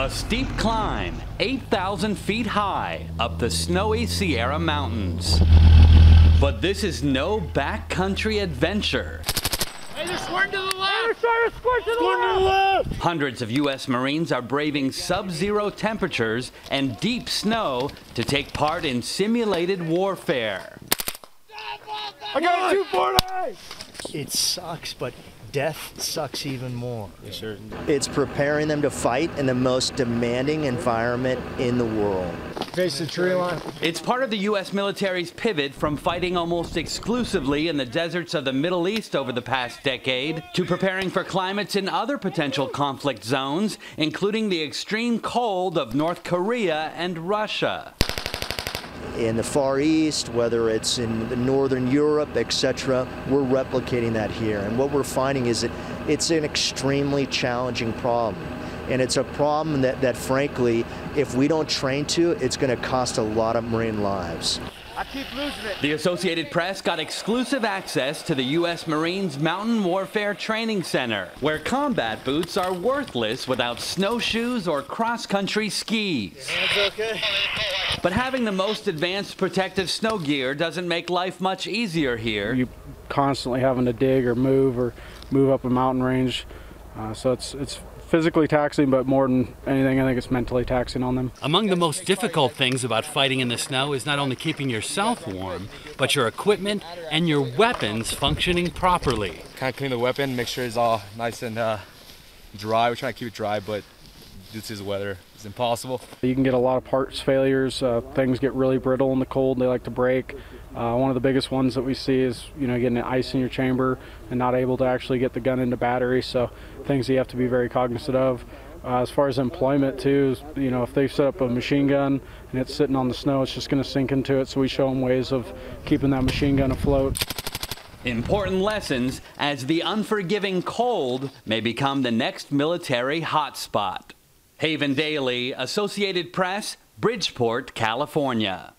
A steep climb, 8,000 feet high, up the snowy Sierra Mountains. But this is no backcountry adventure. Hey, they're squirting to the left! They're squirting to the left! Hundreds of U.S. Marines are braving sub-zero temperatures and deep snow to take part in simulated warfare. I got a 240! It sucks, but death sucks even more. Yes, sir. It's preparing them to fight in the most demanding environment in the world. Face the tree line. It's part of the U.S. military's pivot from fighting almost exclusively in the deserts of the Middle East over the past decade to preparing for climates in other potential conflict zones, including the extreme cold of North Korea and Russia. In the Far East, whether it's in the Northern Europe, etc., we're replicating that here. And what we're finding is that it's an extremely challenging problem. And it's a problem that frankly, if we don't train to, it's going to cost a lot of Marine lives. I keep losing it. The Associated Press got exclusive access to the U.S. Marines Mountain Warfare Training Center, where combat boots are worthless without snowshoes or cross-country skis. That's okay. But having the most advanced protective snow gear doesn't make life much easier here. You constantly having to dig or move up a mountain range, so it's physically taxing, but more than anything, I think it's mentally taxing on them. Among the most difficult things about fighting in the snow is not only keeping yourself warm, but your equipment and your weapons functioning properly. Kind of clean the weapon, make sure it's all nice and dry. We're trying to keep it dry, but due to the weather, it's impossible. You can get a lot of parts failures. Things get really brittle in the cold. They like to break. One of the biggest ones that we see is, getting ice in your chamber and not able to actually get the gun into battery. So things you have to be very cognizant of. As far as employment too, if they set up a machine gun and it's sitting on the snow, it's just going to sink into it. So we show them ways of keeping that machine gun afloat. Important lessons as the unforgiving cold may become the next military hotspot. Haven Daily, Associated Press, Bridgeport, California.